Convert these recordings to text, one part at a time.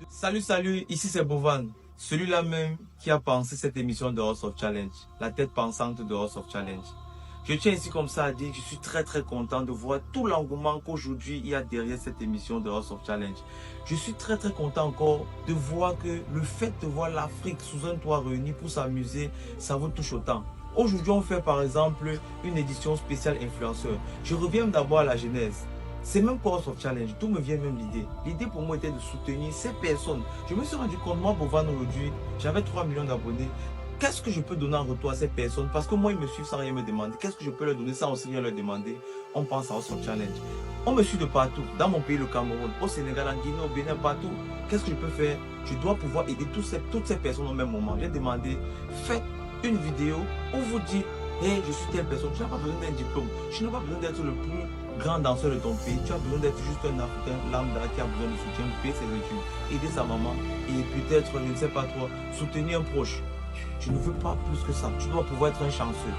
Salut, ici c'est Bovan, celui-là même qui a pensé cette émission de House of Challenge, la tête pensante de House of Challenge. Je tiens ici comme ça à dire que je suis très content de voir tout l'engouement qu'aujourd'hui il y a derrière cette émission de House of Challenge. Je suis très content encore de voir que le fait de voir l'Afrique sous un toit réuni pour s'amuser, ça vous touche autant. Aujourd'hui on fait par exemple une édition spéciale influenceur. Je reviens d'abord à la genèse. C'est même pas House of Challenge, tout me vient même l'idée. L'idée pour moi était de soutenir ces personnes. Je me suis rendu compte, moi Bovan aujourd'hui, j'avais 3 millions d'abonnés. Qu'est-ce que je peux donner en retour à ces personnes? Parce que moi ils me suivent sans rien me demander. Qu'est-ce que je peux leur donner sans aussi rien leur demander? On pense à House of Challenge. On me suit de partout, dans mon pays le Cameroun, au Sénégal, en Guinée, au Bénin, partout. Qu'est-ce que je peux faire? Je dois pouvoir aider toutes ces personnes au même moment. J'ai demandé, faites une vidéo où vous dites, hey, je suis telle personne, tu n'as pas besoin d'un diplôme, tu n'as pas besoin d'être le plus grand danseur de ton pays, tu as besoin d'être juste un Africain lambda qui a besoin de soutien pour payer ses études, aider sa maman et peut-être, je ne sais pas toi, soutenir un proche. Tu ne veux pas plus que ça, tu dois pouvoir être un chanceux.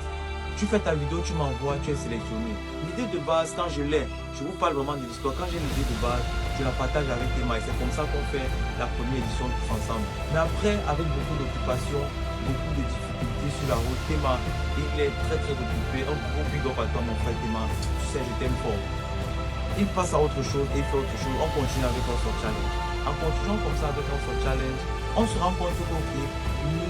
Tu fais ta vidéo, tu m'envoies, tu es sélectionné. L'idée de base, quand je l'ai, je vous parle vraiment de l'histoire. Quand j'ai l'idée de base, je la partage avec Théma. Et c'est comme ça qu'on fait la première édition tous ensemble. Mais après, avec beaucoup d'occupations, beaucoup de difficultés sur la route, Théma, il est très occupé. Un gros big up à toi, mon frère Théma. Tu sais, je t'aime fort. Il passe à autre chose et il fait autre chose. On continue avec House of Challenge. En continuant comme ça avec House of Challenge, on se rend compte que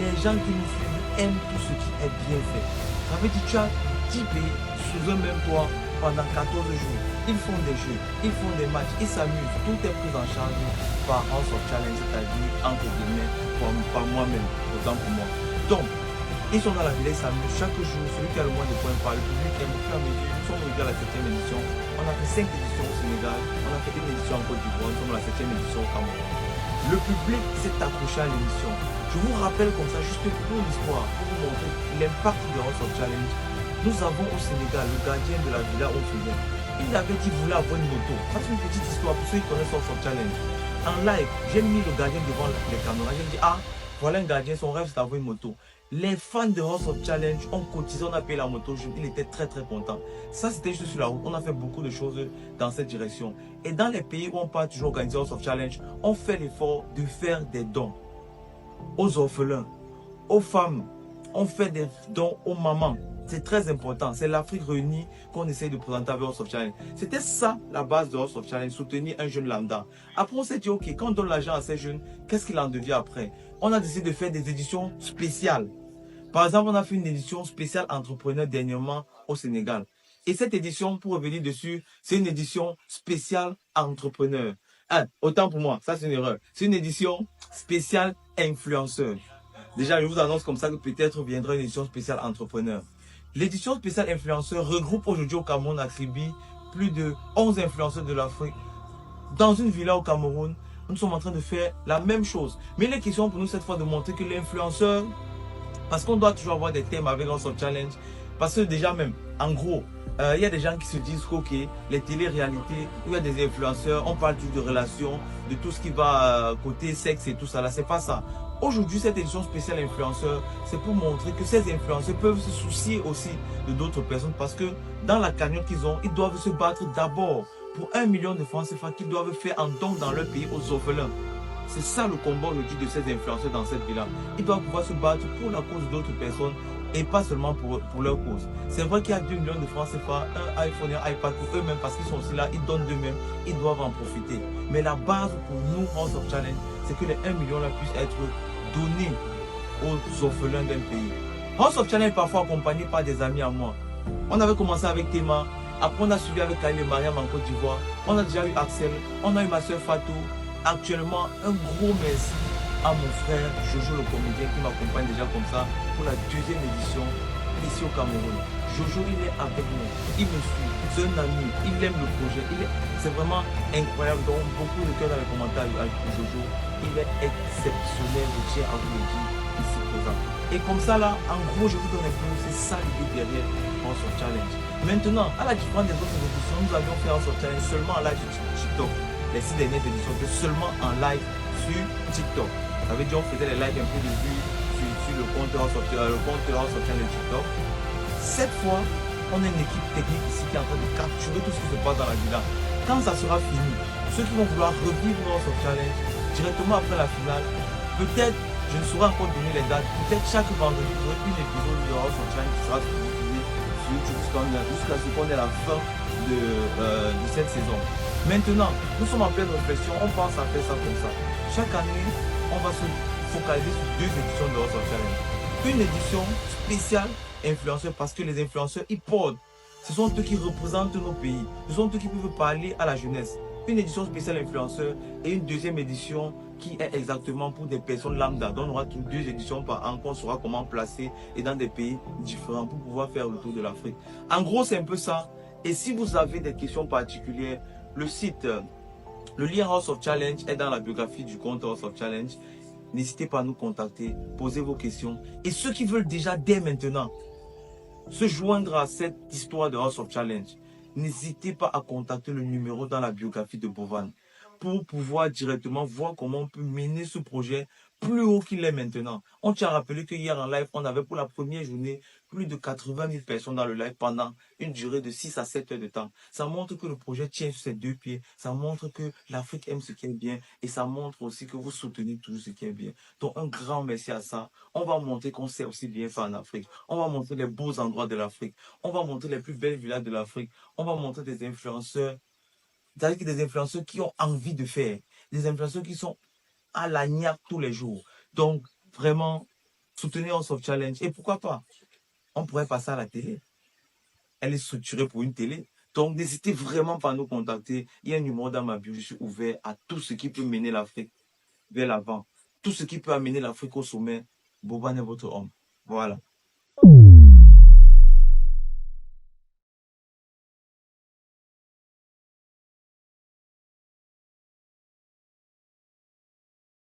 les gens qui nous suivent aiment tout ce qui est bien fait. Ça veut dire que tu as 10 pays sous un même toit pendant 14 jours. Ils font des jeux, ils font des matchs, ils s'amusent. Tout est pris en charge par House of Challenge, c'est-à-dire entre guillemets, par moi-même, autant pour moi. Donc, ils sont dans la ville, ils s'amusent chaque jour. Celui qui a le moins de points par le public aime au fur et à mesure. Nous sommes arrivés à la 7e édition. On a fait 5 éditions au Sénégal. On a fait une édition en Côte d'Ivoire. Nous sommes à la 7e édition au Cameroun. Le public s'est accroché à l'émission. Je vous rappelle comme ça, juste pour l'histoire, pour vous montrer l'impact de House of Challenge. Nous avons au Sénégal le gardien de la villa au Soudan. Il avait dit qu'il voulait avoir une moto. Ça c'est une petite histoire pour ceux qui connaissent House of Challenge. En live, j'ai mis le gardien devant les caméras. J'ai dit, ah, voilà un gardien, son rêve c'est d'avoir une moto. Les fans de House of Challenge ont cotisé, on a payé la moto, il était très content. Ça c'était juste sur la route, on a fait beaucoup de choses dans cette direction. Et dans les pays où on part toujours organiser House of Challenge, on fait l'effort de faire des dons aux orphelins, aux femmes, on fait des dons aux mamans. C'est très important, c'est l'Afrique réunie qu'on essaie de présenter avec House of Challenge. C'était ça la base de House of Challenge, soutenir un jeune lambda. Après on s'est dit, ok, quand on donne l'argent à ces jeunes, qu'est-ce qu'il en devient après? On a décidé de faire des éditions spéciales. Par exemple, on a fait une édition spéciale entrepreneur dernièrement au Sénégal. Et cette édition, pour revenir dessus, c'est une édition spéciale entrepreneur. Ah, autant pour moi, ça c'est une erreur. C'est une édition spéciale influenceur. Déjà, je vous annonce comme ça que peut-être viendra une édition spéciale entrepreneur. L'édition spéciale influenceur regroupe aujourd'hui au Cameroun à Kribi plus de 11 influenceurs de l'Afrique. Dans une villa au Cameroun, nous sommes en train de faire la même chose. Mais il est question pour nous cette fois de montrer que l'influenceur, parce qu'on doit toujours avoir des thèmes avec House of Challenge, parce que déjà même, en gros, il y a des gens qui se disent que les télé-réalités, où il y a des influenceurs, on parle toujours de relations, de tout ce qui va côté sexe et tout ça, là, c'est pas ça. Aujourd'hui, cette édition spéciale influenceur, c'est pour montrer que ces influenceurs peuvent se soucier aussi de d'autres personnes parce que dans la cagnotte qu'ils ont, ils doivent se battre d'abord pour 1 million de francs CFA qu'ils doivent faire en don dans leur pays aux orphelins. C'est ça le combat aujourd'hui de ces influenceurs dans cette villa. Ils doivent pouvoir se battre pour la cause d'autres personnes et pas seulement pour leur cause. C'est vrai qu'il y a 2 millions de francs CFA, un iPhone et un iPad pour eux-mêmes parce qu'ils sont aussi là, ils donnent d'eux-mêmes, ils doivent en profiter. Mais la base pour nous, House of Challenge, c'est que les 1 million là puissent être donnés aux orphelins d'un pays. House of Challenge est parfois accompagné par des amis à moi. On avait commencé avec Théma, après on a suivi avec Kyle et Mariam en Côte d'Ivoire, on a déjà eu Axel, on a eu ma soeur Fatou. Actuellement, un gros merci à mon frère Jojo le comédien qui m'accompagne déjà comme ça pour la 2e édition ici au Cameroun. Jojo, il est avec nous, il me suit, c'est un ami, il aime le projet, c'est vraiment incroyable. Donc beaucoup de cœur dans les commentaires avec Jojo, il est exceptionnel, je tiens à vous le dire ici présent. Et comme ça là, en gros, je vous donne un peu, c'est ça l'idée derrière House of Challenge. Maintenant, à la différence des autres éditions, nous avions fait House of Challenge seulement en live sur TikTok. Les 6 dernières éditions étaient seulement en live sur TikTok. Ça veut dire qu'on faisait les lives un peu de vue sur le compte House of Challenge TikTok. Cette fois, on a une équipe technique ici qui est en train de capturer tout ce qui se passe dans la villa. Quand ça sera fini, ceux qui vont vouloir revivre House of Challenge directement après la finale. Peut-être, je ne saurais encore donner les dates, peut-être chaque vendredi, vous aurez une épisode de House of Challenge qui sera diffusé sur YouTube jusqu'à ce qu'on ait la fin de cette saison. Maintenant, nous sommes en pleine réflexion, on pense à faire ça comme ça. Chaque année, on va se focaliser sur 2 éditions de House of Challenge. Une édition spéciale influenceurs, parce que les influenceurs, ils portent. Ce sont eux qui représentent nos pays. Ce sont eux qui peuvent parler à la jeunesse. Une édition spéciale influenceurs et une deuxième édition qui est exactement pour des personnes lambda. Donc on aura 2 éditions par an qu'on saura comment placer et dans des pays différents pour pouvoir faire le tour de l'Afrique. En gros, c'est un peu ça. Et si vous avez des questions particulières, le site, le lien House of Challenge est dans la biographie du compte House of Challenge. N'hésitez pas à nous contacter, posez vos questions. Et ceux qui veulent déjà dès maintenant se joindre à cette histoire de House of Challenge, n'hésitez pas à contacter le numéro dans la biographie de Bovan pour pouvoir directement voir comment on peut mener ce projet plus haut qu'il est maintenant. On t'a rappelé que hier en live, on avait pour la première journée plus de 80 000 personnes dans le live pendant une durée de 6 à 7 heures de temps. Ça montre que le projet tient sur ses 2 pieds. Ça montre que l'Afrique aime ce qui est bien et ça montre aussi que vous soutenez toujours ce qui est bien. Donc un grand merci à ça. On va montrer qu'on sait aussi bien faire en Afrique. On va montrer les beaux endroits de l'Afrique. On va montrer les plus belles villas de l'Afrique. On va montrer des influenceurs. C'est-à-dire des influenceurs qui ont envie de faire. Des influenceurs qui sont à la niaque tous les jours. Donc, vraiment, soutenez House of Challenge. Et pourquoi pas? On pourrait passer à la télé. Elle est structurée pour une télé. Donc, n'hésitez vraiment pas à nous contacter. Il y a un numéro dans ma bio. Je suis ouvert à tout ce qui peut mener l'Afrique vers l'avant. Tout ce qui peut amener l'Afrique au sommet. Boban est votre homme. Voilà.